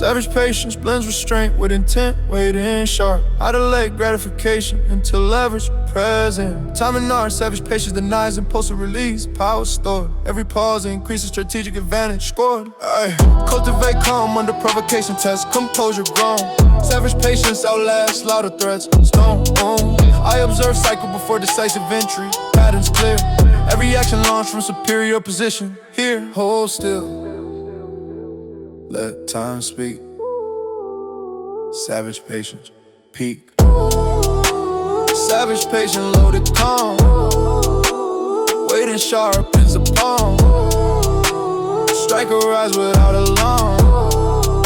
Savage patience blends restraint with intent, waiting sharp. I delay gratification until leverage present. Time and art, savage patience denies impulsive release, power stored. Every pause increases strategic advantage scored. Aye. Cultivate calm under provocation test, composure grown. Savage patience outlasts louder threats, stone. I observe cycle before decisive entry, patterns clear. Every action launched from superior position. Here, hold still, let time speak. Savage patience, peak. Savage patience loaded calm. Waiting sharpens the palm. Strike a rise without alarm.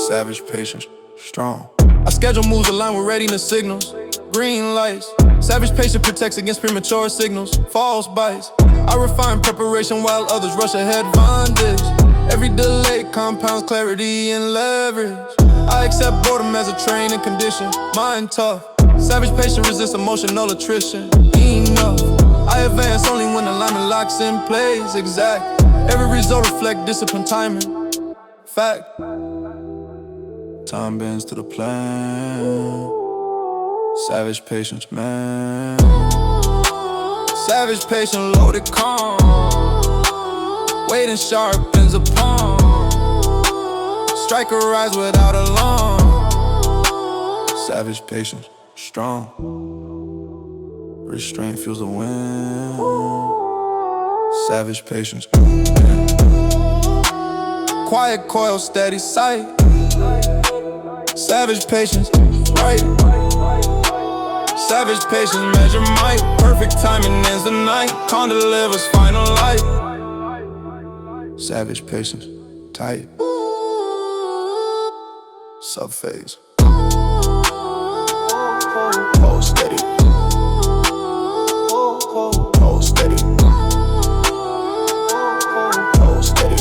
Savage patience, strong. I schedule moves aligned with readiness signals. Green lights. Savage patience protects against premature signals. False bites. I refine preparation while others rush ahead. Bondage. Every delay compounds clarity and leverage. I accept boredom as a training condition. Mind tough. Savage patient resists emotional attrition. Enough. I advance only when alignment locks in place. Exact. Every result reflect discipline timing. Fact. Time bends to the plan. Savage patience, man. Savage patience loaded calm. Waiting sharpens a palm. Strike a rise without alarm. Savage patience, strong. Restraint feels the wind. Savage patience, quiet coil, steady sight. Savage patience, right. Savage patience, measure might. Perfect timing ends the night. Calm delivers final light. Savage patience, tight. Subphase. Hold steady. Hold steady. Hold steady.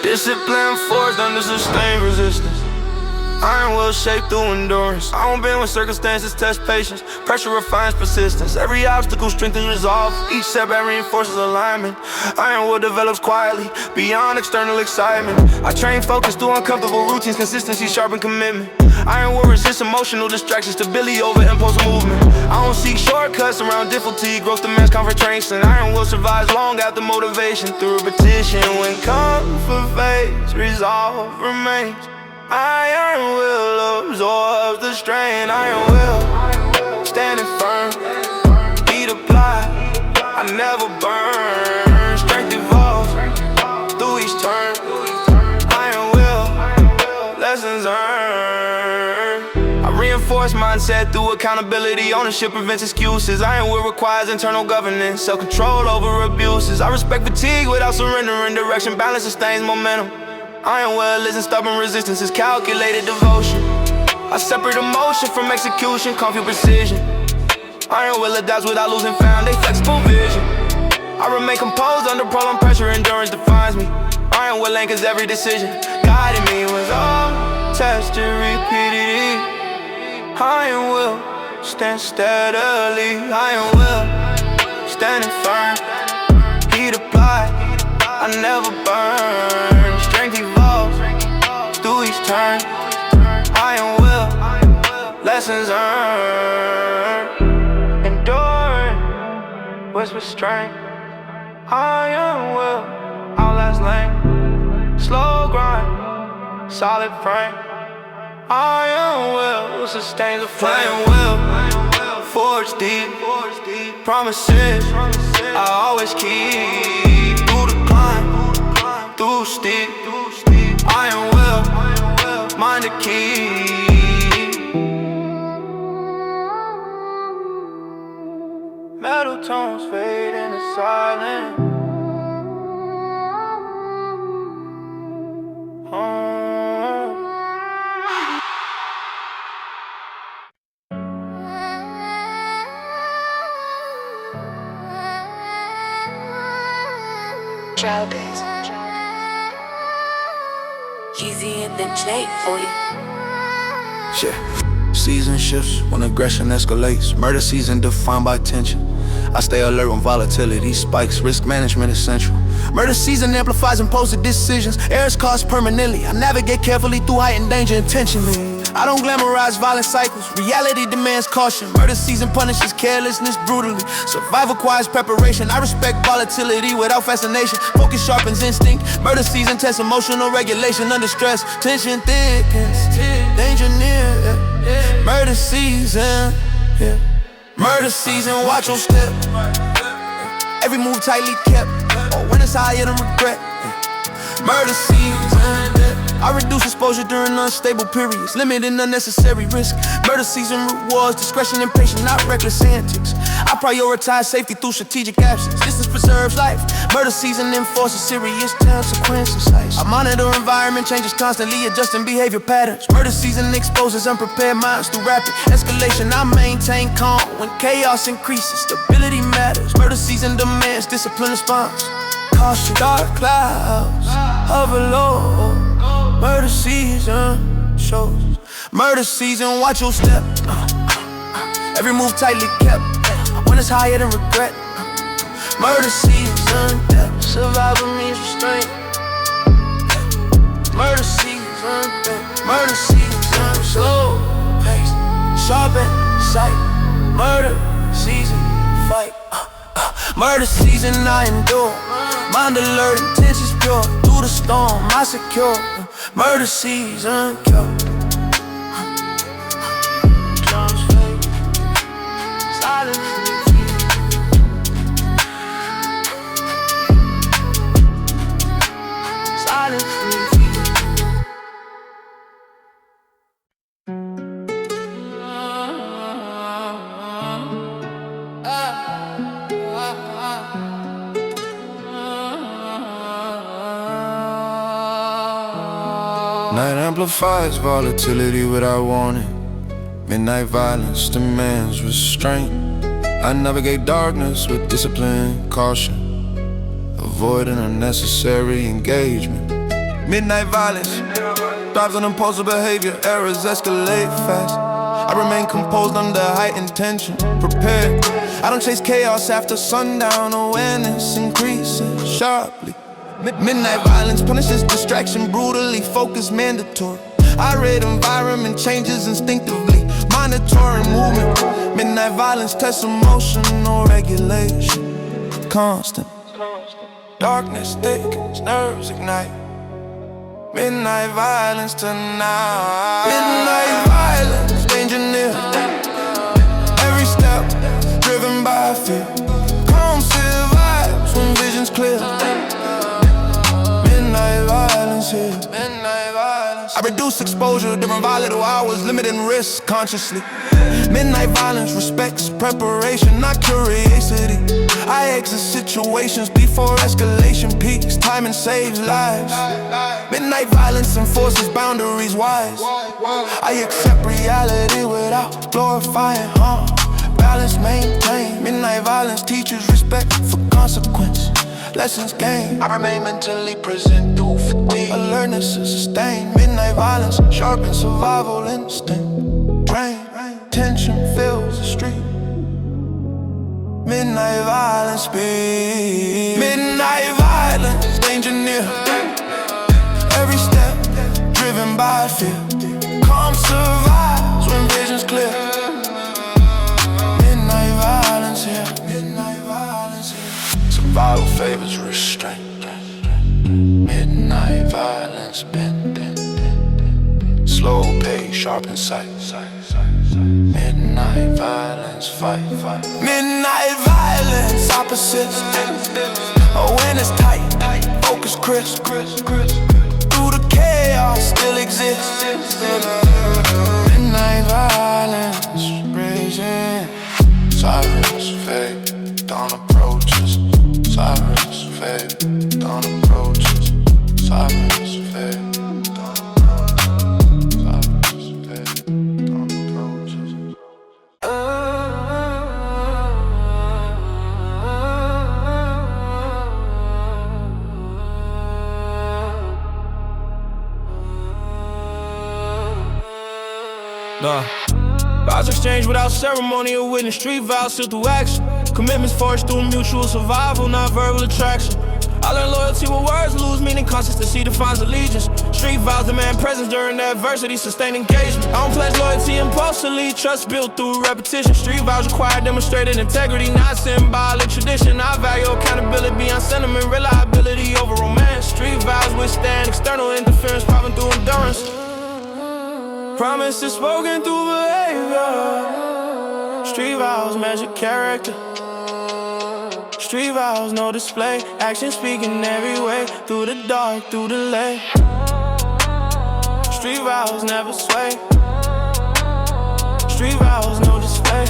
Discipline forced under sustained resistance. Iron will shape through endurance. I don't bend when circumstances test patience. Pressure refines persistence. Every obstacle strengthens resolve. Each setback reinforces alignment. Iron will develops quietly, beyond external excitement. I train focus through uncomfortable routines. Consistency, sharpen commitment. Iron will resist emotional distractions. Stability over impulse movement. I don't seek shortcuts around difficulty. Growth demands confrontation. Iron will survive long after motivation. Through repetition. When comfort fades, resolve remains. Iron will absorb the strain. Iron will standing firm. Heat applied, I never burn. Strength evolves through each turn. Iron will, lessons earned. I reinforce mindset through accountability. Ownership prevents excuses. Iron will requires internal governance. Self-control over abuses. I respect fatigue without surrendering direction. Balance sustains momentum. Iron will isn't stubborn resistance, it's calculated devotion. I separate emotion from execution, confuse precision. Iron will adapts without losing found, they flexible vision. I remain composed under prolonged pressure, endurance defines me. Iron will anchors every decision, guiding me with all tested repeatedly. Iron will stand steadily. Iron will standing firm. Heat applied, I never burn. Strength evolves through each turn. Iron will, lessons earned. Enduring, whisper strength. Iron will outlast length. Slow grind, solid frame. Iron will sustain the flame. Iron will forge deep. Promises I always keep. Through the climb, through steep. Iron will, mind the key. Metal tones fade into silence. Drought days. Easy and then Jake for you. Shit. Season shifts when aggression escalates. Murder season defined by tension. I stay alert when volatility spikes. Risk management essential. Murder season amplifies impulsive decisions. Errors caused permanently. I navigate carefully through heightened danger intentionally. I don't glamorize violent cycles. Reality demands caution. Murder season punishes carelessness brutally. Survival requires preparation. I respect volatility without fascination. Focus sharpens instinct. Murder season tests emotional regulation under stress. Tension thickens. Danger near. Murder season. Murder season, watch your step. Every move tightly kept. Or when it's higher than regret. Murder season. I reduce exposure during unstable periods, limiting unnecessary risk. Murder season rewards discretion and patience, not reckless antics. I prioritize safety through strategic absence. Distance preserves life. Murder season enforces serious consequences. I monitor environment changes constantly, adjusting behavior patterns. Murder season exposes unprepared minds through rapid escalation. I maintain calm when chaos increases. Stability matters. Murder season demands disciplined response. Caution, dark clouds hover low. Murder season shows. Murder season, watch your step. Every move tightly kept. When it's higher than regret. Murder season, survival means restraint. Murder season, murder season, slow pace, sharpen sight. Murder season, fight. Murder season, I endure. Mind alert, intentions pure. Through the storm, I secure. Murder season, cure. Drums fade, silence. Night amplifies volatility without warning. Midnight violence demands restraint. I navigate darkness with discipline, caution, avoiding unnecessary engagement. Midnight violence thrives on impulsive behavior. Errors escalate fast. I remain composed under heightened tension, prepared. I don't chase chaos after sundown. Awareness increases sharply. Midnight violence punishes distraction brutally, focus mandatory. I read environment changes instinctively, monitoring movement. Midnight violence tests emotional regulation. Constant. Darkness thickens, nerves ignite. Midnight violence tonight. Midnight violence, danger near. Every step driven by fear. Calm survives when vision's clear. Midnight violence here. Midnight violence. I reduce exposure during volatile hours, limiting risk consciously. Midnight violence respects preparation, not curiosity. I exit situations before escalation peaks. Timing saves lives. Midnight violence enforces boundaries wise. I accept reality without glorifying harm. Balance maintained. Midnight violence teaches respect for consequence. Lessons gained. I remain mentally present through fatigue. Alertness is sustained. Midnight violence sharpens survival instinct. Drain. Tension fills the street. Midnight violence speed. Midnight violence, danger near. Every step driven by fear. Calm survives when vision's clear. Midnight violence here. Midnight violence here. Survival favors restraint. Midnight violence bend. Slow pace, sharp insight. Midnight violence, fight. Midnight violence, opposites. When it's tight, focus crisp. Through the chaos, still exists. Midnight violence, raging. Sirens fade, dawn approaches. Sirens fade, dawn approaches. Sirens fade. Vows exchanged without ceremony or witness. Street vows sealed through action. Commitments forged through mutual survival, not verbal attraction. I learned loyalty with words lose meaning, consistency defines allegiance. Street vows demand presence during adversity, sustain engagement. I don't pledge loyalty impulsively, trust built through repetition. Street vows require demonstrated integrity, not symbolic tradition. I value accountability beyond sentiment, reliability over romance. Street vows withstand external interference, proven through endurance. Promises spoken through behavior. Street vows measure character. Street vows, no display. Action speaking every way. Through the dark, through the light. Street vows never sway. Street vows, no display.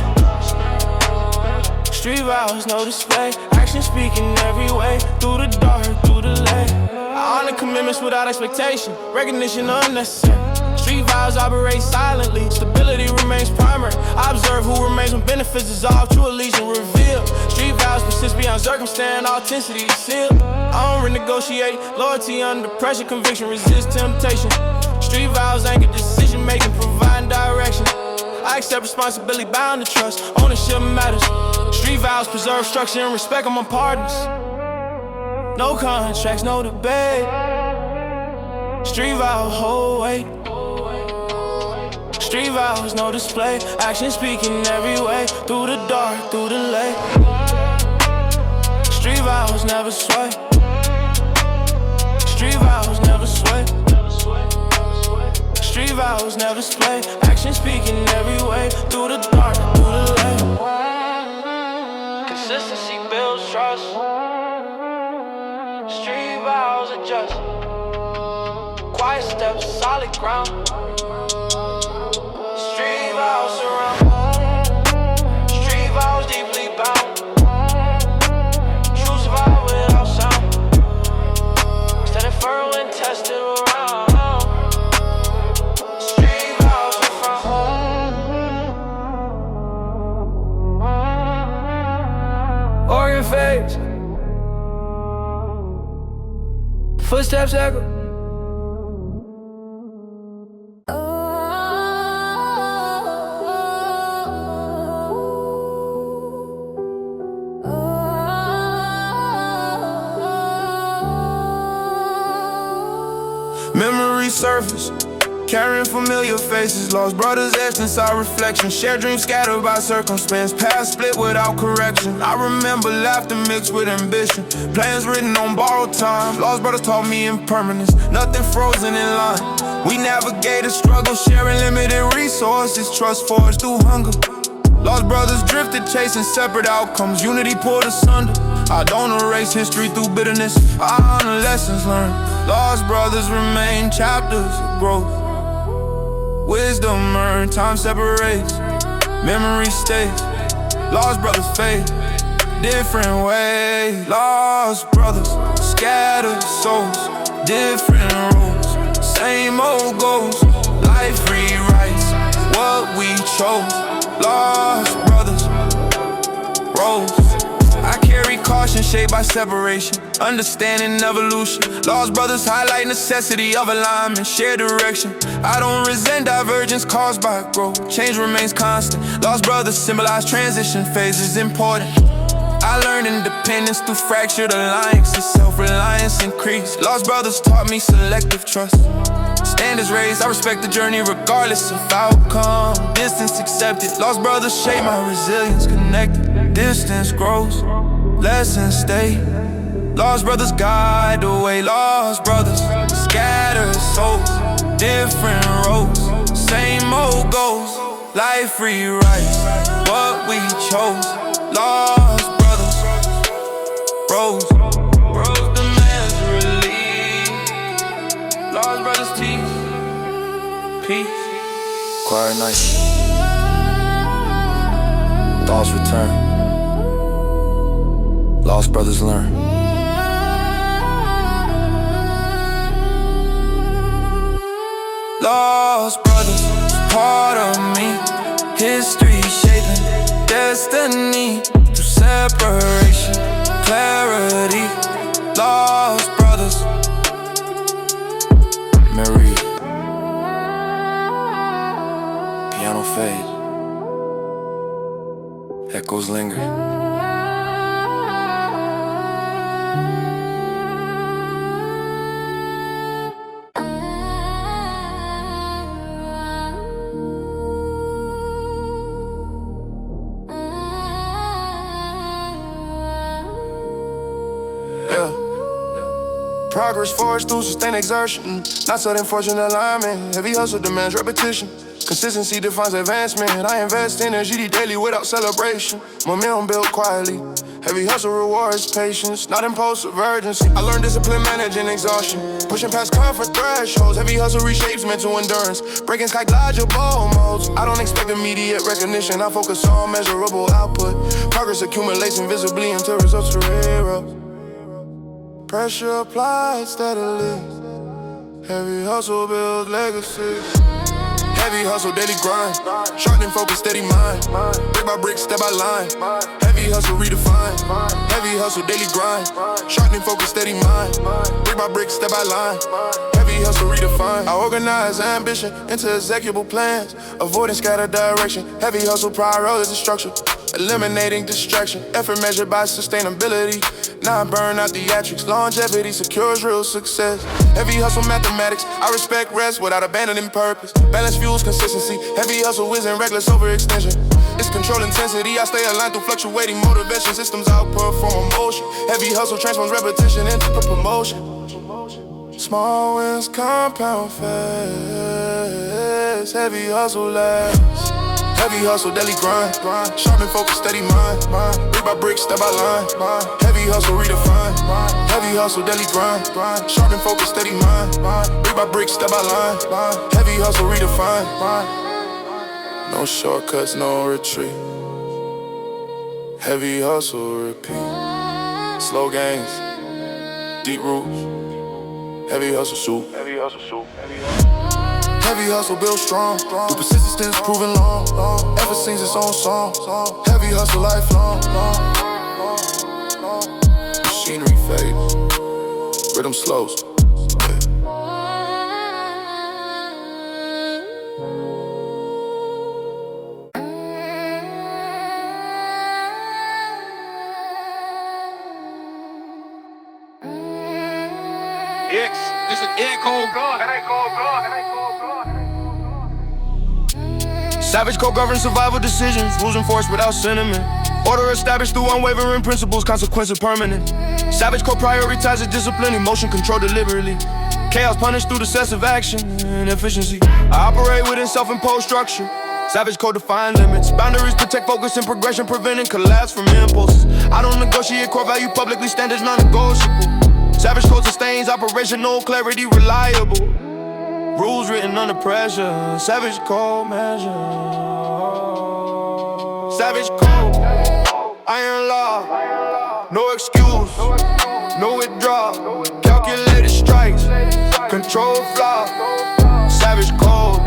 Street vows, no display. Action speaking every way. Through the dark, through the light. I honor commitments without expectation. Recognition unnecessary. Street vows operate silently. Stability remains primary. I observe who remains when benefits dissolve. True allegiance revealed. Street vows persist beyond circumstance. Authenticity is sealed. I don't renegotiate. Loyalty under pressure. Conviction resists temptation. Street vows anchor decision making, providing direction. I accept responsibility, bound to trust. Ownership matters. Street vows preserve structure and respect among partners. No contracts, no debate. Street vows hold weight. Street vows, no display. Action speaking every way. Through the dark, through the light. Street vows never sway. Street vows never sway. Street vows never display. Action speaking every way. Through the dark, through the light. Consistency builds trust. Street vows adjust. Quiet steps, solid ground. Street vows surround. Street vows deeply bound. True survive without sound. Standing firm when tested around. Street vows are from organ fades. Footsteps echo. Memories surface, carrying familiar faces. Lost brothers etched inside reflection. Shared dreams scattered by circumstance. Past split without correction. I remember laughter mixed with ambition. Plans written on borrowed time. Lost brothers taught me impermanence. Nothing frozen in line. We navigated struggle, sharing limited resources. Trust forged through hunger. Lost brothers drifted, chasing separate outcomes. Unity pulled asunder. I don't erase history through bitterness. I honor lessons learned. Lost brothers remain chapters of growth. Wisdom earned, time separates. Memory stays. Lost brothers fade, different ways. Lost brothers, scattered souls, different roads. Same old goals, life rewrites what we chose. Lost brothers, roads. I carry caution shaped by separation, understanding evolution. Lost brothers highlight necessity of alignment, shared direction. I don't resent divergence caused by growth. Change remains constant. Lost brothers symbolize transition phases important. I learned independence through fractured alliances. Self-reliance increased. Lost brothers taught me selective trust. Standards raised, I respect the journey regardless of outcome. Distance accepted. Lost brothers shape my resilience. Connected. Distance grows, lessons stay. Lost brothers guide the way. Lost brothers scatter souls, different roads. Same old goals, life rewrites what we chose. Lost brothers, rose. Rose demands relief. Lost brothers teach peace. Quiet night. Thoughts return. Lost brothers learn. Lost brothers, part of me. History shaping destiny. Through separation, clarity. Lost brothers, Marie. Piano. don't fade. Echoes linger. Progress forged through sustained exertion, not sudden fortune alignment. Heavy hustle demands repetition. Consistency defines advancement. I invest energy daily without celebration. Momentum built quietly. Heavy hustle rewards patience, not impulsive urgency. I learned discipline managing exhaustion, pushing past comfort thresholds. Heavy hustle reshapes mental endurance, breaking psychological modes. I don't expect immediate recognition, I focus on measurable output. Progress accumulates invisibly until results are heroes. Pressure applied steadily. Heavy hustle builds legacy. Heavy hustle, daily grind. Sharpening focus, steady mind. Brick by brick, step by line. Heavy hustle, redefined. Heavy hustle, daily grind. Sharpening focus, steady mind. Brick by brick, step by line. Heavy hustle, redefined. I organize ambition into executable plans, avoiding scattered direction. Heavy hustle, priority structure. Eliminating distraction, effort measured by sustainability. Not burn out theatrics, longevity secures real success. Heavy hustle mathematics, I respect rest without abandoning purpose. Balance fuels consistency, heavy hustle isn't reckless overextension. It's control intensity, I stay aligned through fluctuating motivation. Systems outperform emotion. Heavy hustle transforms repetition into promotion. Small wins compound fast, heavy hustle lasts. Heavy hustle, daily grind. Sharpen focus, steady mind. Brick by brick, step by line. Heavy hustle, redefined. Heavy hustle, daily grind. Sharpen focus, steady mind. Brick by brick, step by line. Heavy hustle, redefined. No shortcuts, no retreat. Heavy hustle, repeat. Slow gains, deep roots. Heavy hustle, soup. Heavy hustle, soup. Heavy hustle built strong, through persistence proven long. Ever sings its own song. Heavy hustle lifelong. Machinery fades, rhythm slows. This is cold God. Savage code governs survival decisions, rules enforced without sentiment. Order established through unwavering principles, consequences permanent. Savage code prioritizes discipline, emotion controlled deliberately. Chaos punished through decisive action and efficiency. I operate within self-imposed structure. Savage code define limits. Boundaries protect focus and progression, preventing collapse from impulses. I don't negotiate core value publicly, standards non-negotiable. Savage code sustains operational clarity, reliable. Rules written under pressure. Savage code measure. Savage code, iron law. No excuse, no withdrawal. Calculated strikes, control flaw. Savage code,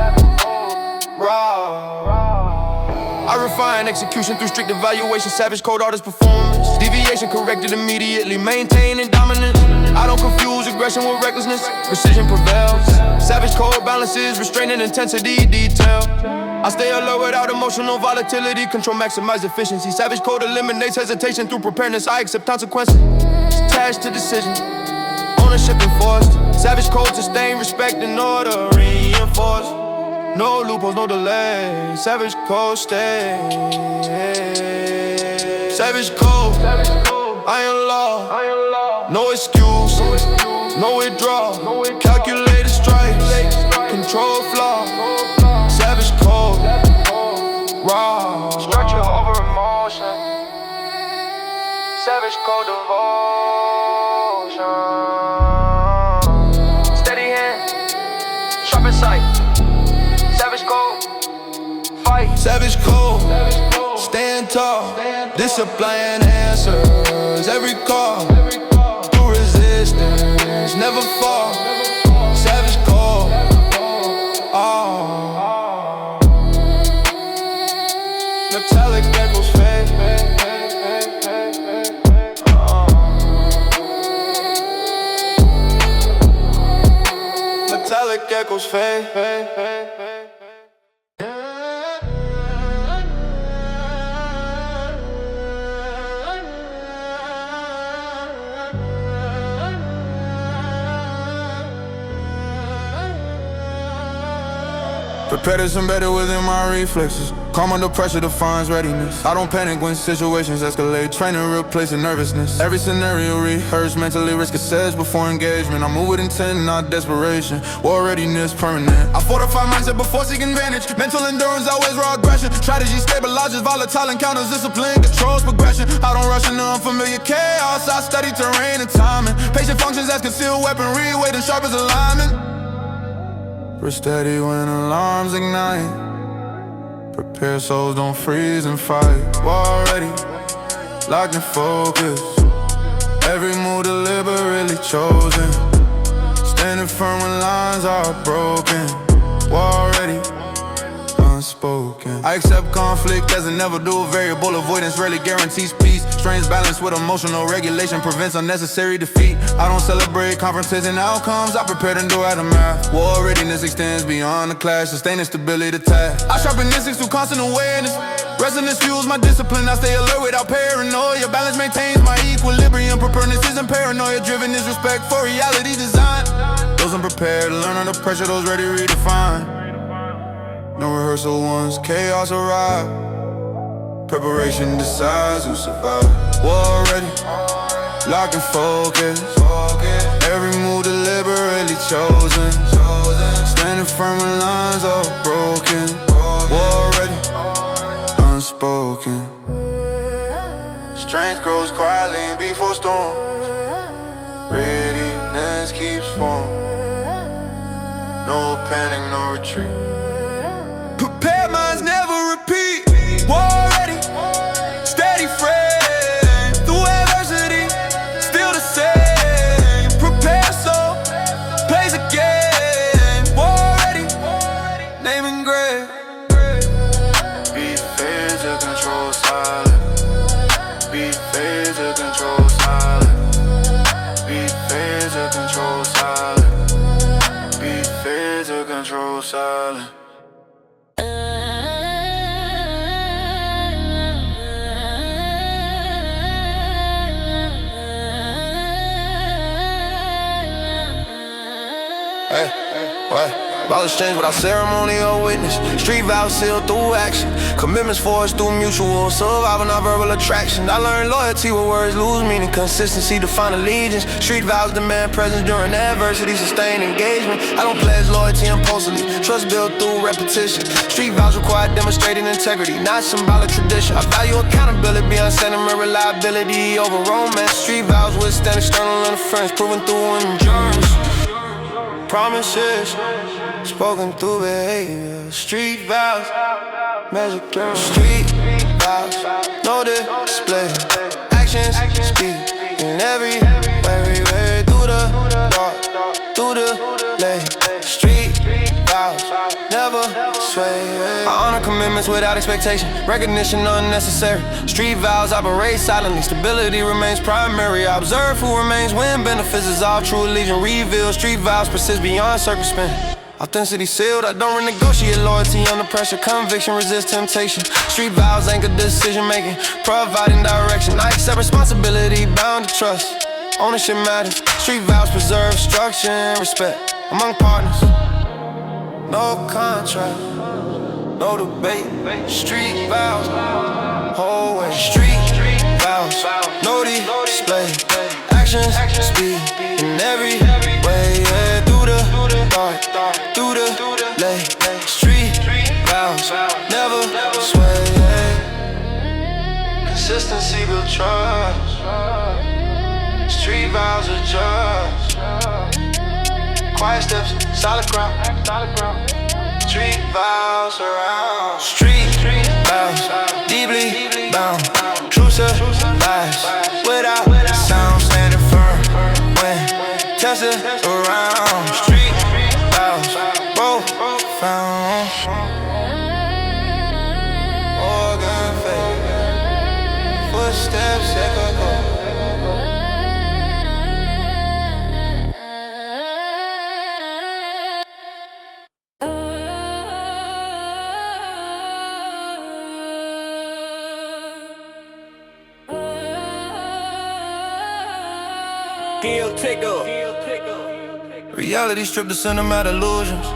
raw. I refine execution through strict evaluation. Savage code artist performance. Deviation corrected immediately, maintaining dominance. I don't confuse aggression with recklessness. Precision prevails. Savage code balances, restraining intensity, detail. I stay alert without emotional volatility. Control maximize efficiency. Savage code eliminates hesitation through preparedness. I accept consequences. Attached to decision. Ownership enforced. Savage code sustain respect and order reinforced. No loopholes, no delay. Savage code stay. Savage code, iron law. No excuse, no withdrawal. Calculated strikes, control flaw. Savage code, raw. Structure over emotion. Savage code devotion. Steady hand, sharp sight. Savage code, fight. Savage code, stand tall. Discipline answers every call. Through resistance, never fall. Savage code, metallic echoes fade. Metallic echoes fade. Prepared is embedded within my reflexes. Calm under pressure defines readiness. I don't panic when situations escalate. Training replacing nervousness. Every scenario rehearsed, mentally risk assessed before engagement. I move with intent, not desperation. War readiness permanent. I fortify mindset before seeking advantage. Mental endurance always raw aggression. Strategy stabilizes volatile encounters. Discipline controls progression. I don't rush into unfamiliar chaos. I study terrain and timing. Patient functions as concealed weaponry. Weight and sharp as alignment. We're steady when alarms ignite. Prepare souls don't freeze and fight. War ready, locked in focus. Every move deliberately chosen. Standing firm when lines are broken. War ready, unspoken. I accept conflict as a never do. Variable avoidance rarely guarantees peace. Strange balance with emotional regulation prevents unnecessary defeat. I don't celebrate conferences and outcomes. I prepare to endure aftermath. War readiness extends beyond the clash. Sustaining stability to task. I sharpen instincts through constant awareness. Resonance fuels my discipline. I stay alert without paranoia. Balance maintains my equilibrium. Preparedness isn't paranoia. Driven is respect for reality design. Those unprepared learn under pressure. Those ready redefine. No rehearsal once chaos arrive. Preparation decides who survives. War ready, locked in focus. Every move deliberately chosen. Standing firm when lines are broken. War ready, unspoken. Strength grows quietly before storm. Readiness keeps form. No panic, no retreat. Prepared minds never repeat. War ready, steady frame. Through adversity, still the same. Prepare soul, plays a game. War ready, name engraved. Be fair to control silence. Be fair to control silence. Be fair to control silence. Be fair to control silence. Knowledge change without ceremony or witness. Street vows sealed through action. Commitments forged through mutual survival, not verbal attraction. I learned loyalty where words lose meaning. Consistency define allegiance. Street vows demand presence during adversity. Sustain engagement. I don't pledge loyalty impulsively. Trust built through repetition. Street vows require demonstrating integrity, not symbolic tradition. I value accountability beyond sentiment, reliability over romance. Street vows withstand external interference, proven through endurance. Promises spoken through behavior. Street vows, magic girl. Street vows, no display. Actions speak in every way. Through the dark, through the late. Street vows, never sway. I honor commitments without expectation. Recognition unnecessary. Street vows operate silently. Stability remains primary. I observe who remains when benefits is all true allegiance revealed. Street vows persist beyond circumstance. Authenticity sealed, I don't renegotiate loyalty under pressure. Conviction resists temptation. Street vows anchor decision making, providing direction. I accept responsibility, bound to trust. Ownership matters. Street vows preserve structure and respect among partners. No contract, no debate. Street vows, whole way. Street vows, no display. Actions speak in every way. Yeah, through the dark, through the late. Street vows, never sway. Yeah. Consistency build trust. Street vows adjust. Quiet steps, solid ground. Street vows around. Street vows, deeply bound. True lies without sound. Standing firm when tested around. Street vows, profound. Organ faith, footsteps echo. Reality stripped the cinematic illusions.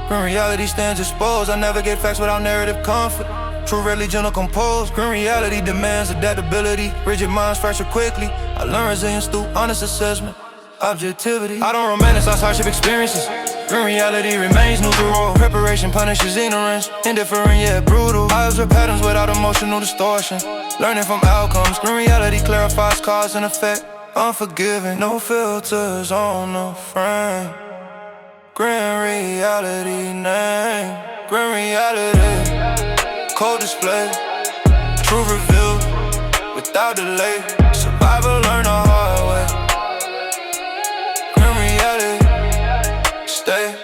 Grim reality stands exposed. I never get facts without narrative comfort. True religion or composed. Grim reality demands adaptability. Rigid minds fracture quickly. I learn resilience through honest assessment. Objectivity. I don't romanticize hardship experiences. Grim reality remains neutral. Preparation punishes ignorance. Indifferent yet brutal. I observe patterns without emotional distortion. Learning from outcomes. Grim reality clarifies cause and effect. Unforgiving. No filters on the frame. Grim reality name. Grim reality. Cold display. Truth revealed without delay. Survival learn the hard way. Grim reality. Stay.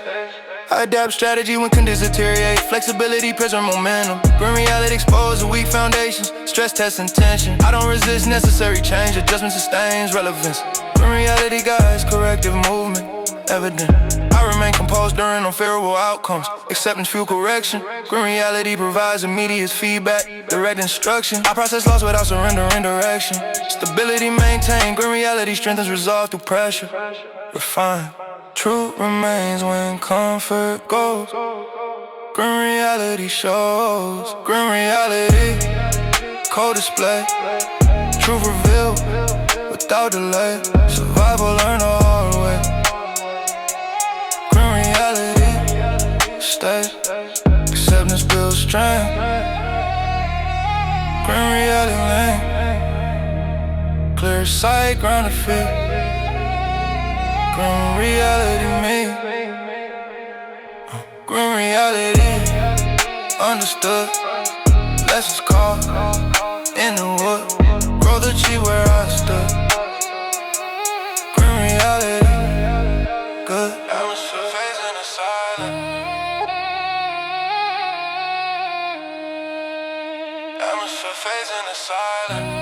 I adapt strategy when conditions deteriorate. Flexibility, preserve momentum. Grim reality exposes weak foundations. Stress test intention. I don't resist necessary change. Adjustment sustains relevance. Grim reality guides corrective movement. Evident. I remain composed during unfavorable outcomes. Acceptance fuel correction. Grim reality provides immediate feedback. Direct instruction. I process loss without surrendering direction. Stability maintained. Grim reality strengthens resolve through pressure. Refine. Truth remains when comfort goes. Grim reality shows. Grim reality. Cold display. Truth revealed without delay. Survival learn the hard way. Grim reality. Stay. Acceptance builds strength. Grim reality lane. Clear sight, ground of feet. Grim reality me. Grim reality. Understood. Lessons caught in the wood. Grow the tree where I stood. Grim reality. Good. I'm surfacing the silence. I'm surfacing the silence.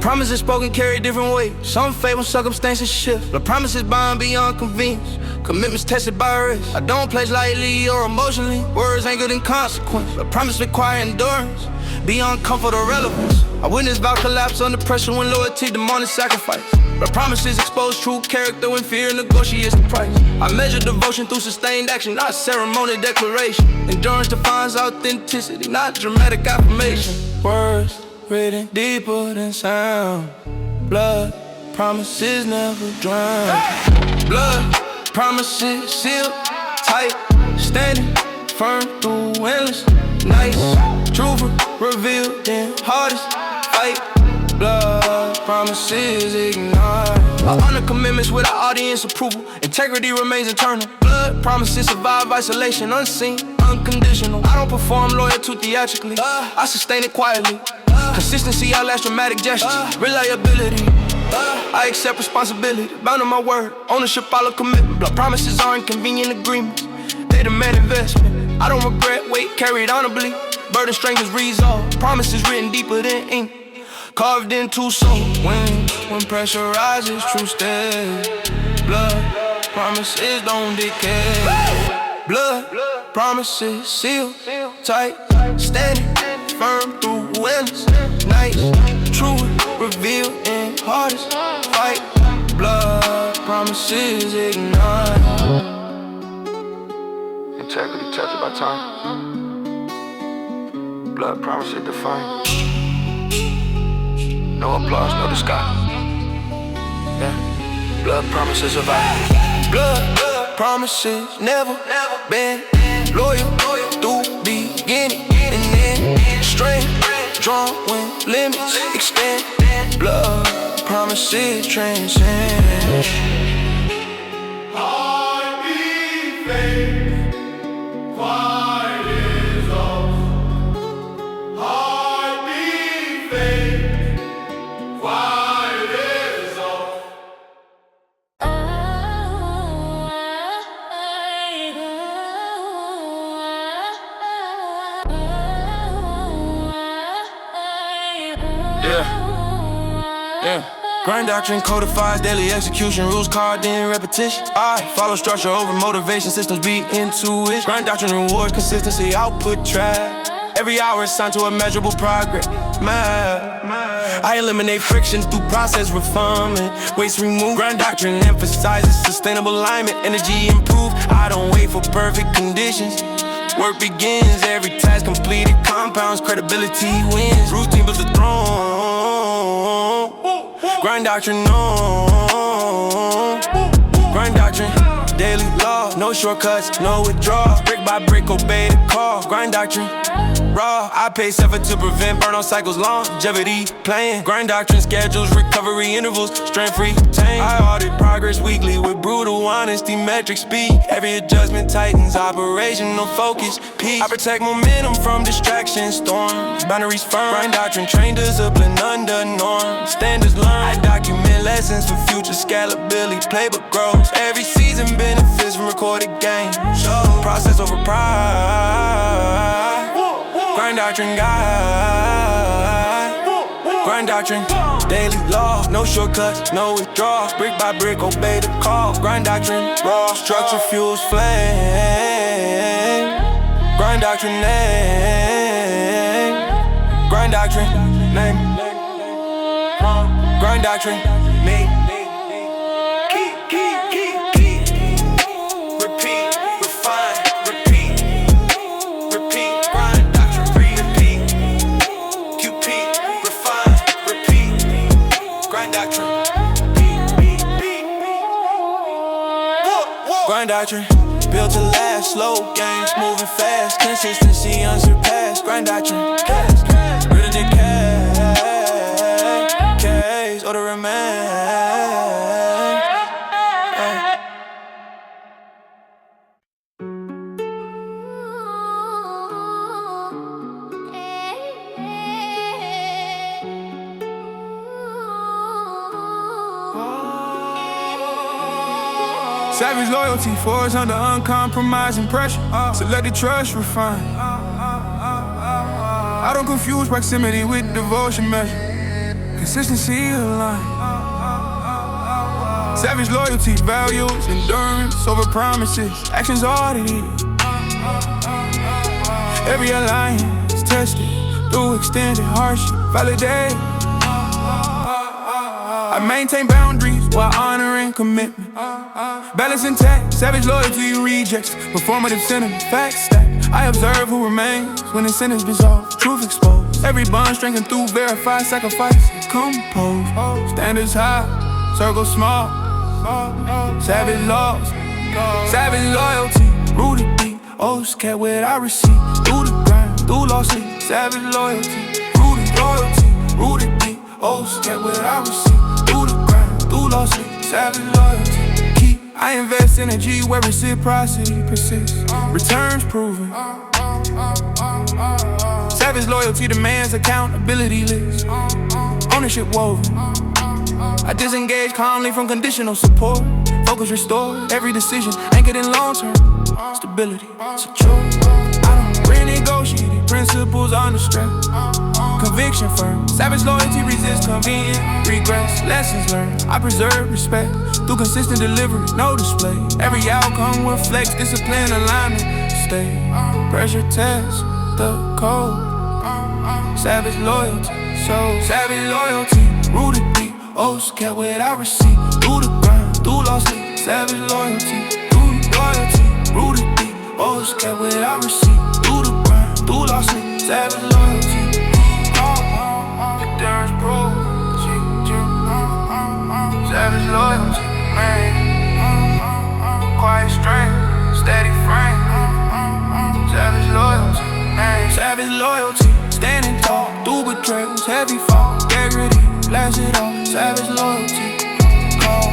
Promises spoken carry different weight. Some fade when circumstances shift. But promises bound beyond convenience. Commitments tested by risk. I don't pledge lightly or emotionally. Words ain't good in consequence. But promises require endurance beyond comfort or relevance. I witnessed vow collapse under pressure when loyalty demanded sacrifice. But promises expose true character when fear negotiates the price. I measure devotion through sustained action, not ceremonial declaration. Endurance defines authenticity, not dramatic affirmation. Words written deeper than sound. Blood promises never drown. Blood promises sealed tight, standing firm through endless nights. Truth revealed in hardest fight. Blood promises ignite. I honor commitments without audience approval. Integrity remains eternal. Blood promises survive isolation, unseen, unconditional. I don't perform loyalty theatrically. I sustain it quietly. Consistency outlasts dramatic gestures. Reliability. I accept responsibility. Bound to my word. Ownership follow commitment. Blood promises are inconvenient agreements. They demand investment. I don't regret weight carried honorably. Burden strength is resolved. Promises written deeper than ink. Carved into soul. When pressure rises, true stays. Blood promises don't decay. Blood promises sealed tight, standing firm through endless nights. Truth revealed in hardest fight. Blood promises ignite. Integrity tested by time. Blood promises define. No applause, no disguise. Yeah. Blood promises survive. Blood promises never been loyal through beginning and end. Strength drawn when limits extend. Blood promises transcend. I be faith, quiet is all. I be faith, quiet is all. Yeah. Grind doctrine codifies daily execution, rules carved in repetition. I follow structure over motivation, systems beat intuition. Grind doctrine rewards consistency, output track. Every hour is signed to a measurable progress. I eliminate friction through process refinement. Waste removed. Grind doctrine emphasizes sustainable alignment. Energy improved. I don't wait for perfect conditions. Work begins, every task completed compounds, credibility wins. Routine builds the throne. Grind doctrine on. Grind doctrine, daily law. No shortcuts, no withdrawals. Brick by brick, obey the call. Grind doctrine, raw. I pay cypher to prevent burnout cycles, longevity playing. Grind doctrine schedules, recovery intervals, strength retain. I audit progress weekly with brutal honesty, metric speed. Every adjustment tightens operational focus, peace. I protect momentum from distraction storms. Boundaries firm. Grind doctrine, train discipline under norm. Standards learned. I document lessons for future scalability. Playbook grows. Every season benefits from recorded gains. Process over pride. Grind doctrine guide. Grind doctrine, daily law. No shortcuts, no withdrawals. Brick by brick, obey the call. Grind doctrine, raw. Structure fuels flame. Grind doctrine name. Grind doctrine name. Grind doctrine me. Grind doctrine, built to last, slow games, moving fast, consistency unsurpassed. Grind doctrine, rid of decay, case or to remain. Savage loyalty, force under uncompromising pressure. Selected trust, refined. I don't confuse proximity with devotion measure. Consistency aligned. Savage loyalty, values, endurance over promises. Actions audited. Every alliance tested through extended hardship. Validate. I maintain boundaries while honoring commitment. Balance intact, savage loyalty rejects. Performative sentiment, facts stack. I observe who remains when incentives dissolve. Truth exposed. Every bond strengthened through verified sacrifice. Composed. Standards high, circle small. Savage laws, savage loyalty. Rooted deep, oaths kept without receipt. Through the grind, through lost sleep. Savage loyalty, rooted loyalty. Rooted deep, oaths kept without receipt. Through the grind, through lost sleep. Savage loyalty. I invest energy where reciprocity persists. Returns proven. Savage loyalty demands accountability list. Ownership woven. I disengage calmly from conditional support. Focus restored. Every decision anchored in long-term stability. Secure. I don't renegotiate principles under stress. Conviction firm. Savage loyalty resists convenient regrets. Lessons learned. I preserve respect through consistent delivery, no display. Every outcome reflects discipline, alignment. Stay. Pressure test the code. Savage loyalty. So savage loyalty. Rooted deep. Oaths kept without receipt. Through the grind, through lost sleep. Savage loyalty. Through loyalty. Rooted deep. Oaths kept without receipt. Through the grind, through lost sleep. Savage loyalty. Endurance proof. Savage loyalty, man. Quiet strength, steady frame. Savage loyalty, man. Savage loyalty, standing tall through betrayals, heavy fall, integrity, flash it all. Savage loyalty, call,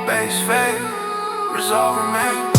base faith, resolve remain.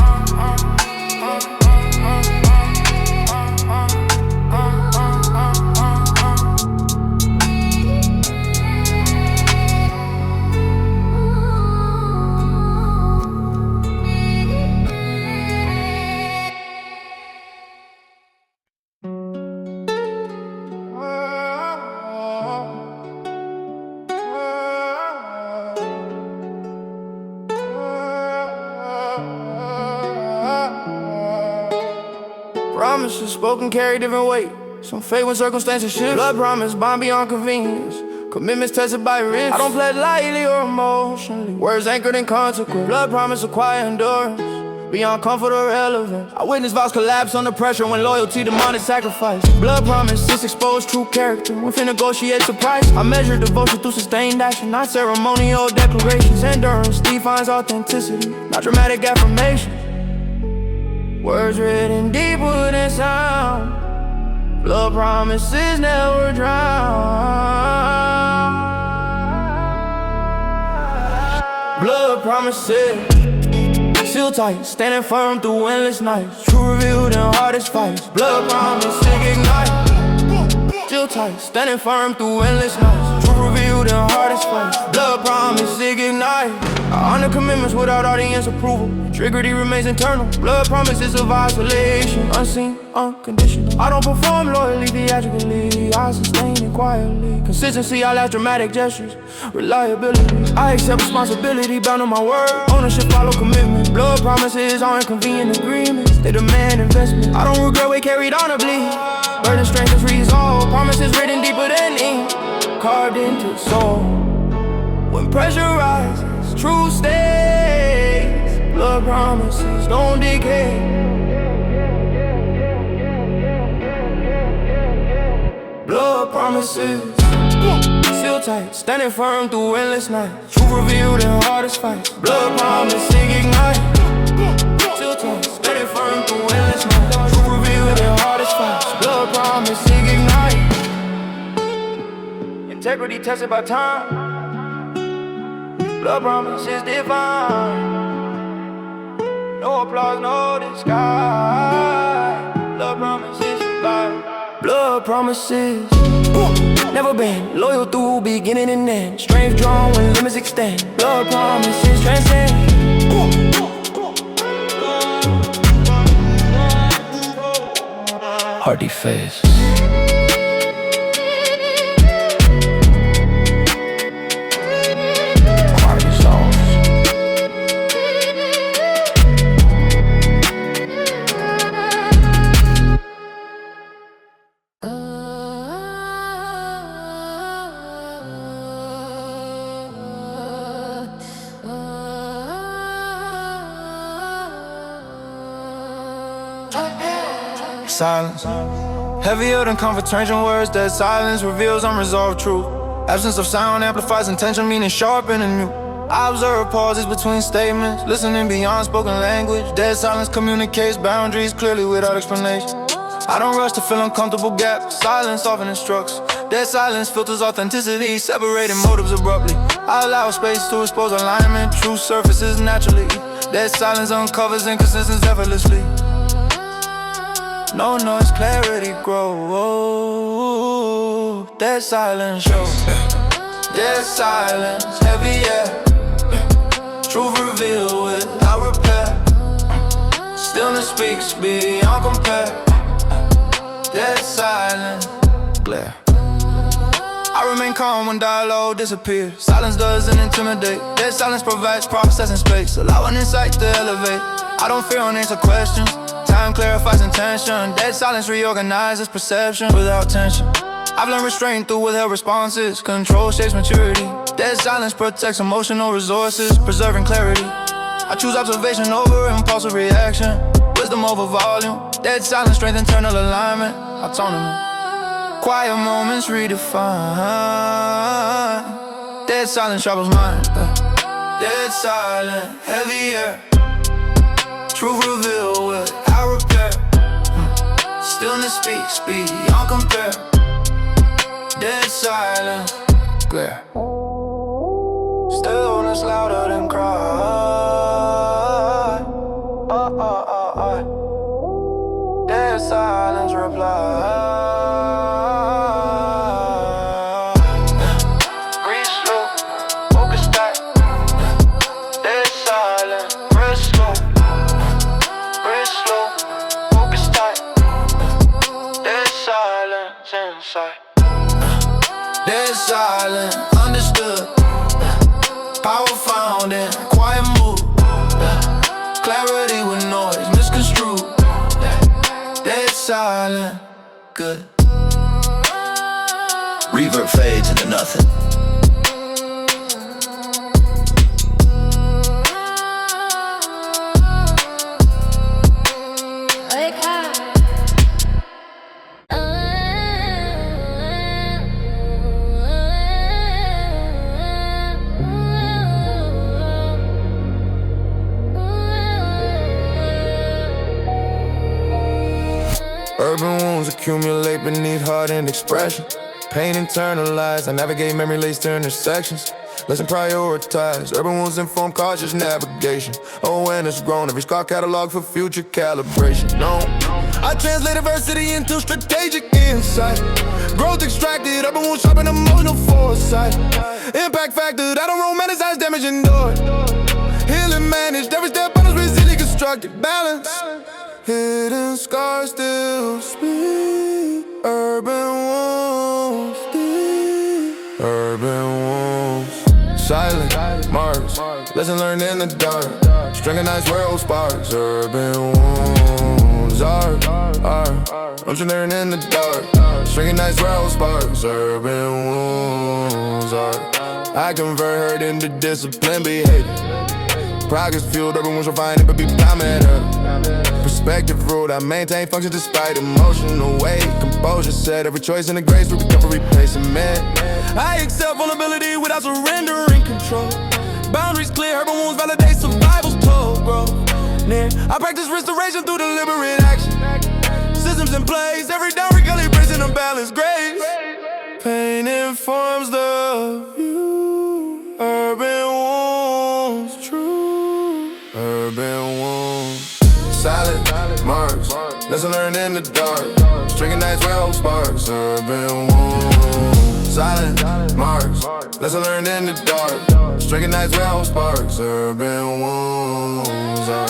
Promises spoken carry different weight. Some fate when circumstances shift. Blood promise, bond beyond convenience. Commitments tested by risk. I don't pledge lightly or emotionally. Words anchored in consequence. Blood promise acquire endurance beyond comfort or relevance. I witness vows collapse under pressure when loyalty demanded sacrifice. Blood promises expose true character when finna negotiates a price. I measure devotion through sustained action, not ceremonial declarations. Endurance defines authenticity, not dramatic affirmation. Words written deeper than sound. Blood promises never drown. Blood promises seal tight, standing firm through endless nights. True revealed in hardest fights. Blood promises ignite. Still tight, standing firm through endless nights. True revealed in hardest fights. Blood promises ignite. I honor commitments without audience approval. Integrity remains internal. Blood promises of isolation, unseen, unconditional. I don't perform loyally, theatrically. I sustain it quietly. Consistency, I lack dramatic gestures. Reliability, I accept responsibility, bound on my word. Ownership, follow commitment. Blood promises are inconvenient agreements. They demand investment. I don't regret weight carried honorably. Burden, strength, is resolve. Promises written deeper than ink, carved into soul. When pressure rises, truth stays. Blood promises don't decay. Blood promises seal tight, standing firm through endless nights. Truth revealed in hardest fights. Blood promises ignite. Seal tight, standing firm through endless nights. Truth revealed in hardest fights. Blood promises ignite. Integrity tested by time. Blood promises divine. No applause, no disguise. Blood promises survive. Blood promises never bend. Loyal through beginning and end. Strength drawn when limits extend. Blood promises transcend. Hardy face. Silence, heavier than confrontation words. That silence reveals unresolved truth. Absence of sound amplifies intention, meaning sharpening you. I observe pauses between statements, listening beyond spoken language. Dead silence communicates boundaries clearly without explanation. I don't rush to fill uncomfortable gaps. Silence often instructs. Dead silence filters authenticity, separating motives abruptly. I allow space to expose alignment, truth surfaces naturally. Dead silence uncovers inconsistencies effortlessly. No noise, clarity grow. Dead silence shows. Dead silence, heavy air. Truth revealed without repair. Stillness speaks beyond compare. Dead silence, glare. I remain calm when dialogue disappears. Silence doesn't intimidate. Dead silence provides processing space, allowing insight to elevate. I don't fear unanswered questions. Time clarifies intention. Dead silence reorganizes perception without tension. I've learned restraint through withheld responses. Control shapes maturity. Dead silence protects emotional resources, preserving clarity. I choose observation over impulsive reaction. Wisdom over volume. Dead silence strength internal alignment. Autonomy. Quiet moments redefine. Dead silence troubles mind. Dead silent, heavy air. Truth revealed without repair. Stillness speaks beyond compare. Dead silence, glare. Stillness louder than cry. Dead silence reply. Breathe slow, focus tight. Dead silence, breathe slow. Breathe slow, focus tight. Dead silence inside. Dead silent, understood. Power found in quiet mood. Clarity with noise misconstrued. Dead silent, good. Reverb fades into nothing. Urban wounds accumulate beneath hardened expression. Pain internalized, I navigate memory lanes to intersections. Lesson prioritized, urban wounds inform cautious navigation. Awareness grown, every scar catalog for future calibration. No, I translate adversity into strategic insight. Growth extracted, urban wounds sharpen emotional foresight. Impact factored, I don't romanticize damage endured. Healing managed, every step on is resilient constructed. Balance, hidden scars still speak. Urban wounds deep. Urban wounds, silent marks. Lesson learned in the dark. Stringanized world sparks. Urban wounds are I'm learning in the dark. Stringanized world sparks. Urban wounds are I convert hurt into disciplined behavior. Progress fueled, urban wounds refined it, but be plummeted up. Perspective ruled, I maintain function despite emotional weight. Composure set, every choice in the grace for recovery placement. I accept vulnerability without surrendering control. Boundaries clear, urban wounds validate survival's toll, growth near. I practice restoration through deliberate action. Systems in place, every down recalibration and balance grace. Pain informs the view. Urban wounds, true. Urban wounds, silent marks. Lesson learned in the dark. Stringing nights well sparks. Urban wounds, silent marks. Lesson learned in the dark. Stringing nights well sparks. Urban wounds are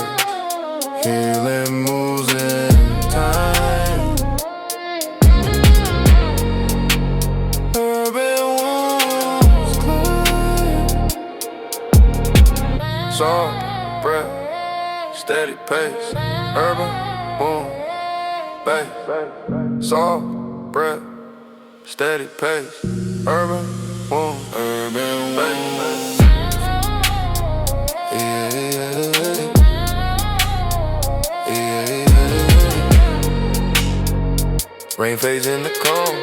healing moves in time. Urban wounds climb. Salt, breath, steady pace. Urban wound, bass. Salt, breath, steady pace. Urban wound, urban bass. Rain fades in the cold.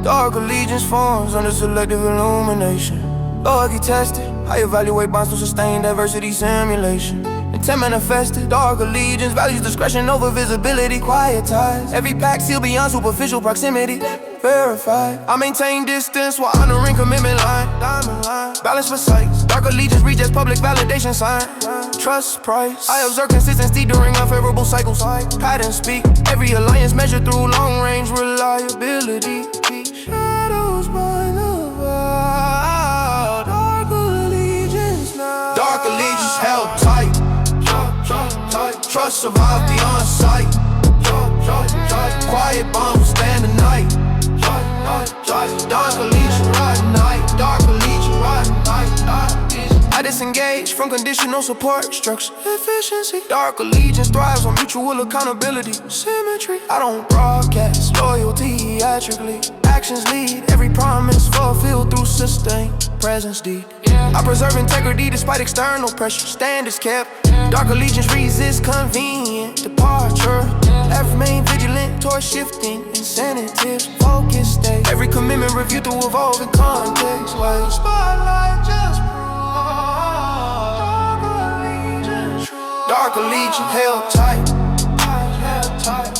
Dark allegiance forms under selective illumination. Loyalty tested, I evaluate bonds to sustain diversity simulation. Intent manifested, dark allegiance values discretion over visibility. Quiet ties, every pact sealed beyond superficial proximity. Verified, I maintain distance while honoring commitment line. Diamond line, balance for sights. Dark allegiance reaches public validation sign. Trust price, I observe consistency during unfavorable cycles. Patterns speak, every alliance measured through long range reliability. Shadows bind the vow. Dark allegiance now. Dark allegiance held tight. Trust survive beyond sight. Quiet bomb will stand the night. Dark allegiance ride night. Dark allegiance ride night. I disengage from conditional support structure. Efficiency. Dark allegiance thrives on mutual accountability. Symmetry. I don't broadcast loyalty theatrically. Actions lead, every promise fulfilled through sustained presence deed. I preserve integrity despite external pressure. Standards kept. Dark allegiance resists convenient departure. I remain vigilant towards shifting incentives. Focus state. Every commitment reviewed through evolving context. Like spotlight just dark allegiance held tight.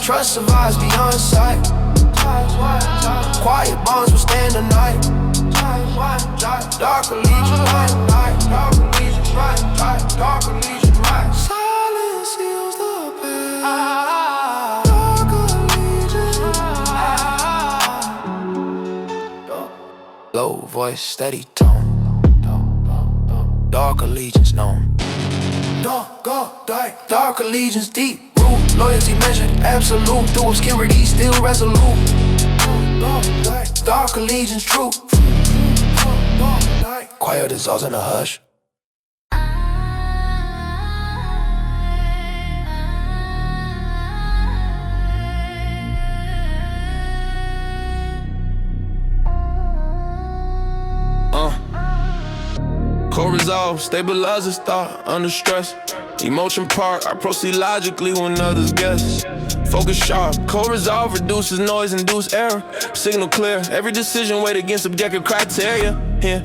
Trust survives beyond sight. Quiet bonds will stand the night. Dark allegiance right night. Dark allegiance right night. Dark allegiance right. Silence seals the path. voice, steady tone. Dark allegiance known. Dark allegiance, deep root. Loyalty measured, absolute. Through obscurity, still resolute. Dark allegiance, true. Quiet dissolves in a hush. Core resolve, stabilizes thought under stress. Emotion part, I proceed logically when others guess. Focus sharp, core resolve reduces noise, induce error. Signal clear, every decision weighed against objective criteria. Yeah,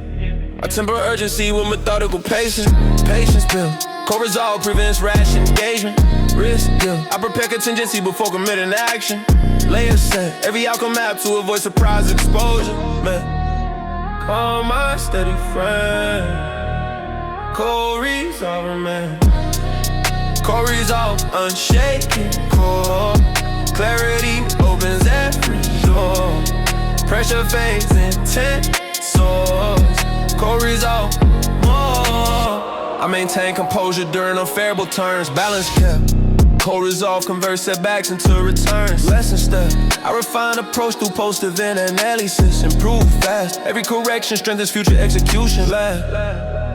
I temper urgency with methodical pacing. Patience build, core resolve prevents rash engagement. Risk build, I prepare contingency before committing action. Layers set, every outcome mapped to avoid surprise exposure. Man, call my steady friend. Core resolve, man. Core resolve, unshaken core. Clarity opens every door. Pressure fades, intent soars. Core resolve, more. I maintain composure during unfavorable turns. Balance kept. Core resolve converts setbacks into returns. Lesson step. I refine approach through post-event analysis. Improve fast. Every correction strengthens future execution.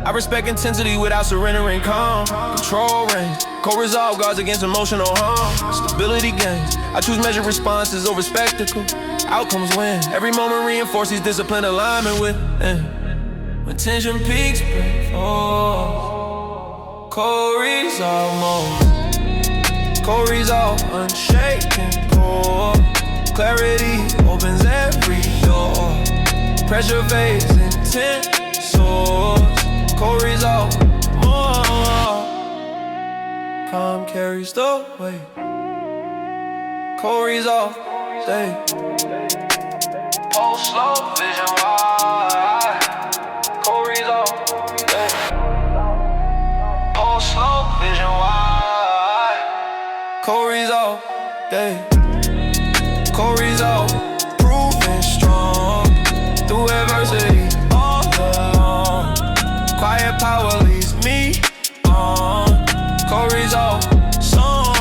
I respect intensity without surrendering calm. Control range. Core resolve guards against emotional harm. Stability gains. I choose measured responses over spectacle. Outcomes win. Every moment reinforces discipline alignment with. When tension peaks, break falls. Core resolve mode. Core resolve, unshaken core. Clarity opens every door. Pressure fades, intent soars. Core resolve, more. Calm carries the weight. Core resolve, stay. Pulse slow, vision wide. Core resolve, stay. Pulse slow, vision wide. Core resolve, stay. Core resolve, proving strong through adversity all along. Quiet power leads me on. Core resolve, song.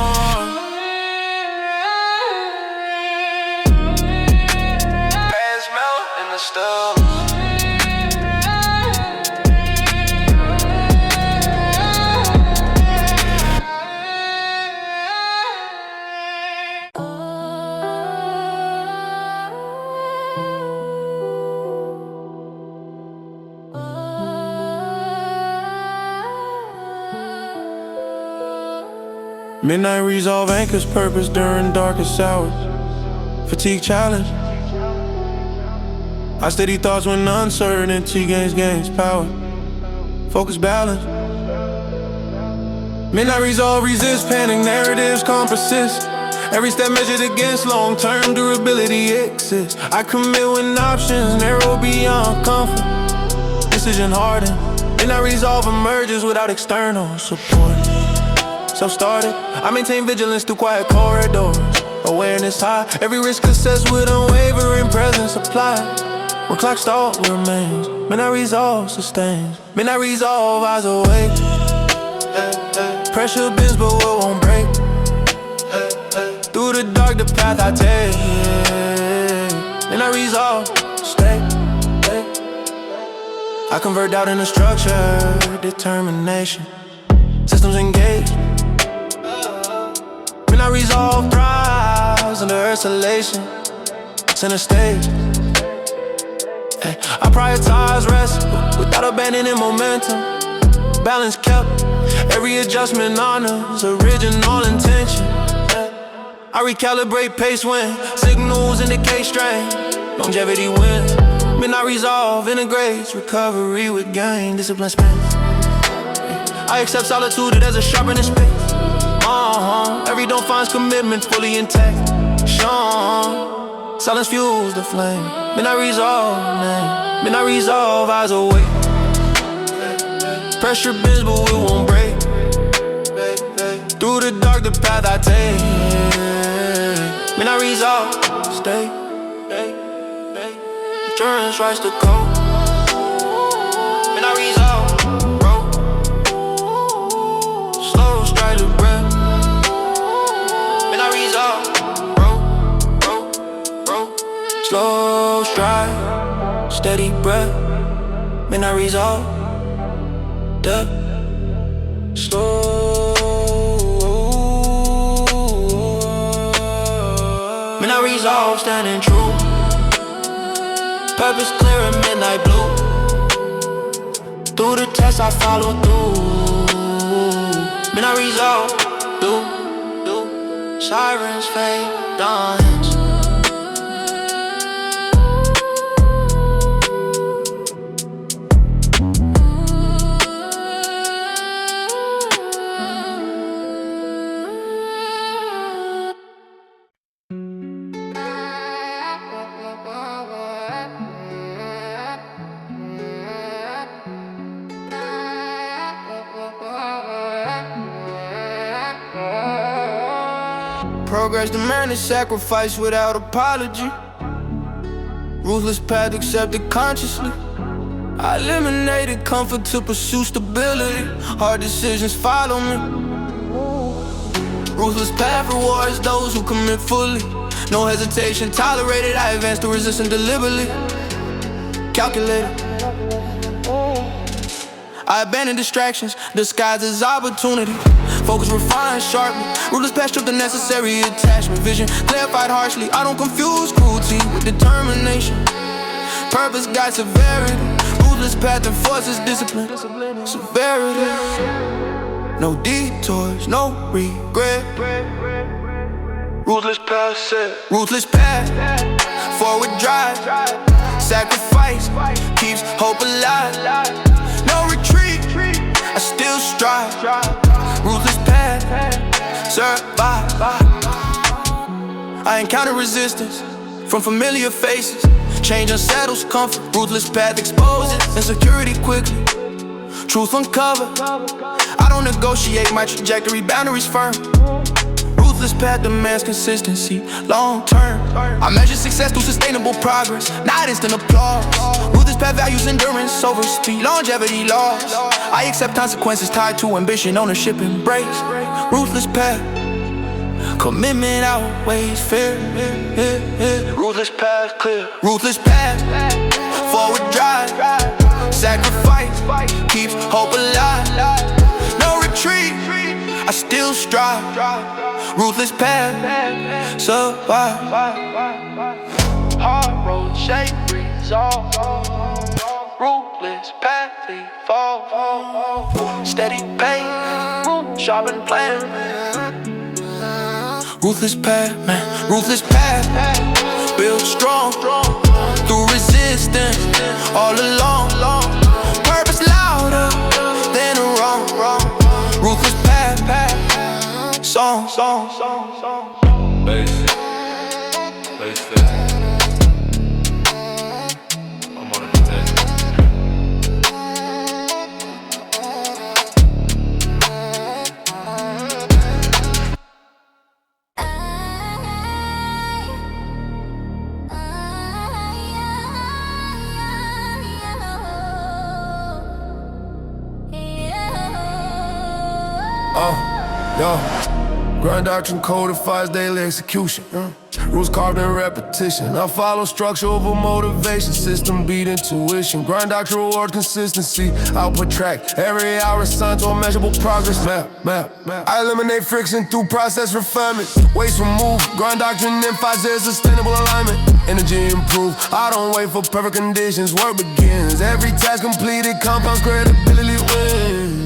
Past melt in the still. Midnight resolve anchors purpose during darkest hours. Fatigue challenge. I steady thoughts when uncertainty gains power. Focus balance. Midnight resolve resist panic narratives calm persist. Every step measured against long-term durability exists. I commit when options narrow beyond comfort. Decision hardened. Midnight resolve emerges without external support. Self-started, I maintain vigilance through quiet corridors. Awareness high, every risk assessed with unwavering presence applied. When clock stall remains, midnight resolve sustains. Midnight resolve, eyes awake. Pressure bends but what won't break. Through the dark, the path I take. Midnight resolve, stay. I convert doubt into structure, determination. Systems engaged. I resolve thrives under isolation. Center stage. I prioritize rest without abandoning momentum. Balance kept. Every adjustment honors original intention. I recalibrate pace when signals indicate strain. Longevity wins. Midnight resolve integrates recovery with gain. Discipline spins. I accept solitude as a sharpening space. Every dawn finds commitment fully intact. Sean, silence fuels the flame. Midnight resolve, man. Midnight resolve, eyes awake. Pressure bends, but we won't break. Through the dark, the path I take. Midnight resolve, stay. Endurance rise to cold. steady breath, midnight resolve, the slow. Midnight resolve, standing true. Purpose clear and midnight blue. Through the test I follow through. Midnight resolve, do. Sirens fade, dawns. Progress demanded sacrifice without apology. Ruthless path accepted consciously. I eliminated comfort to pursue stability. Hard decisions follow me. Ruthless path rewards those who commit fully. No hesitation tolerated. I advance to resistance deliberately. Calculated. I abandon distractions, disguised as opportunity. Focus refined sharply. Ruthless path stripped the necessary attachment. Vision clarified harshly. I don't confuse cruelty with determination. Purpose guides severity. Ruthless path enforces discipline. Severity. No detours, no regret. Ruthless path set. Ruthless path. Forward drive. Sacrifice keeps hope alive. No retreat, I still strive. Ruthless path, survive. I encounter resistance from familiar faces. Change unsettles comfort. Ruthless path exposes insecurity quickly. Truth uncovered. I don't negotiate my trajectory, boundaries firm. Ruthless path demands consistency, long term. I measure success through sustainable progress, not instant applause. Ruthless path values endurance over speed, longevity laws. I accept consequences tied to ambition, ownership, embrace. Ruthless path, commitment outweighs fear. Ruthless path clear. Ruthless path, forward drive. Sacrifice keeps hope alive. No retreat, I still strive. Ruthless path, survive. Hard road, shape, resolve. Ruthless path, evolve. Steady pain, sharpen plan. Ruthless path, man, ruthless path. Build strong, through resistance, all along. Purpose louder than a wrong. Ruthless path, song. Bass fit. I'm on it today. Yo, grind doctrine codifies daily execution. Rules carved in repetition. I follow structure over motivation. System beat intuition. Grind doctrine reward consistency. Output track. Every hour assigned to a measurable progress. Map. I eliminate friction through process refinement. Waste removed. Grind doctrine emphasizes sustainable alignment. Energy improved. I don't wait for perfect conditions. Work begins. Every task completed compounds credibility wins.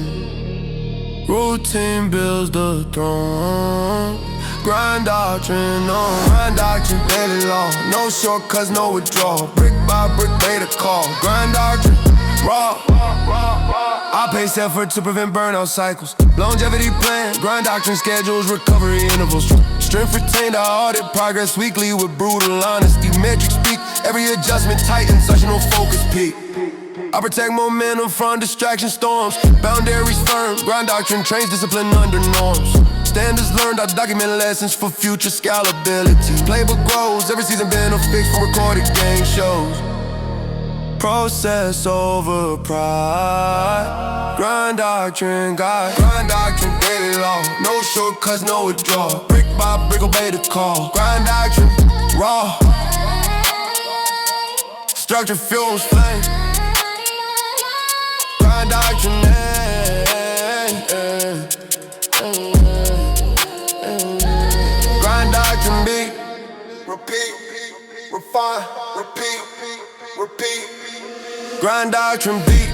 Routine builds the throne. Grind doctrine on. Grind doctrine, daily law. No shortcuts, no withdrawal. Brick by brick, made a call. Grind doctrine, raw. I pace effort to prevent burnout cycles. Longevity plan, grind doctrine schedules, recovery intervals. Strength retained, I audit progress weekly with brutal honesty. Metrics speak, every adjustment tightens, sessional focus peak. I protect momentum from distraction storms. Boundaries firm, grind doctrine trains discipline under norms. Standards learned, I document lessons for future scalability. Playbook grows, every season been a fix from recorded game shows. Process over pride. Grind doctrine, guide. Grind doctrine, daily law. No shortcuts, no withdrawal. Brick by brick, obey the call. Grind doctrine, raw. Destructive fuels flames. Grind doctrine. Grind doctrine beat. Repeat. Refine. Repeat. Repeat. Grind doctrine beat.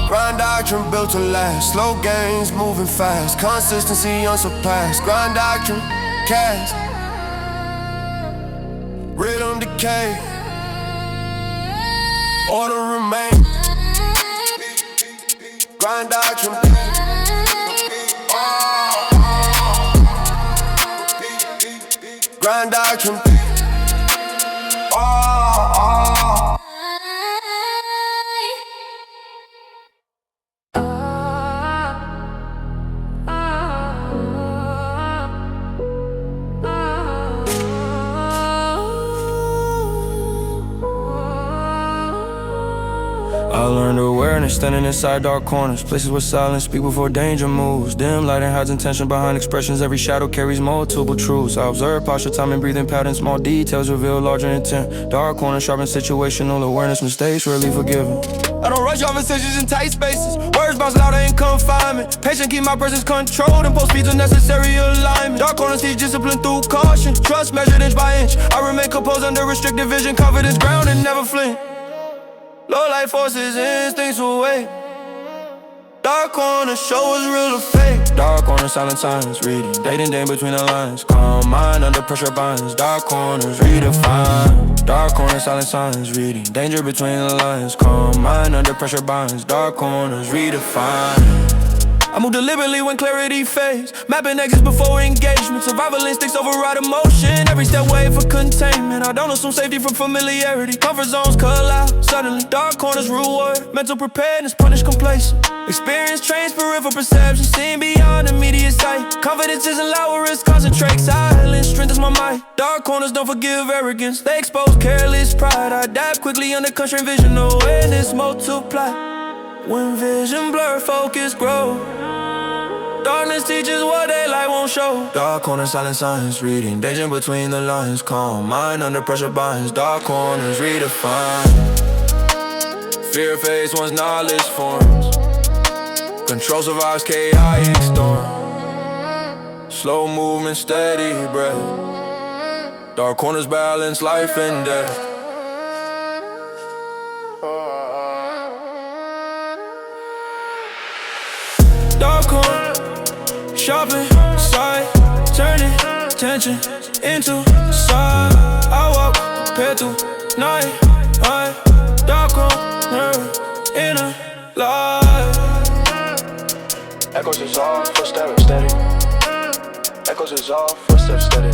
Grind doctrine built to last. Slow gains moving fast. Consistency unsurpassed. Grind doctrine cast. Rhythm decay. Order remain. Grind doctrine. Grind doctrine. I learned awareness, standing inside dark corners, places where silence speak before danger moves. Dim lighting hides intention behind expressions. Every shadow carries multiple truths. I observe posture, timing, breathing patterns. Small details reveal larger intent. Dark corners sharpen situational awareness. Mistakes rarely forgiven. I don't rush conversations in tight spaces. Words bounce louder in confinement. Patient keep my presence controlled and post speeds with necessary alignment. Dark corners teach discipline through caution. Trust measured inch by inch. I remain composed under restricted vision. Confidence grounded, never flinch. Low light forces, instincts will wait. Dark corner show us real or fake. Dark corner, silent signs, reading. Dating day between the lines. Calm mind under pressure binds. Dark corners, redefine. Dark corner, silent signs, reading. Danger between the lines. Calm mind under pressure binds. Dark corners, redefine. I move deliberately when clarity fades. Mapping exits before engagement. Survival instincts override emotion. Every step wait for containment. I don't assume safety from familiarity. Comfort zones collide suddenly. Dark corners reward. Mental preparedness punish complacent. Experience trains peripheral perception. Seeing beyond immediate sight. Confidence isn't lower, it's concentrate. Silence strengthens my mind. Dark corners don't forgive arrogance. They expose careless pride. I adapt quickly under constrained vision. Awareness multiply. When vision blur, focus grow. Darkness teaches what daylight won't show. Dark corners, silent signs, reading. Danger between the lines. Calm mind under pressure binds. Dark corners, redefine. Fear fades once knowledge forms. Control survives chaotic storm. Slow movement, steady breath. Dark corners balance life and death. Dark corner, sharpen, side, turning tension into side. I walk, prepared through night, dark corner, inner light. Echoes is all, footsteps steady. Echoes is all, footsteps steady.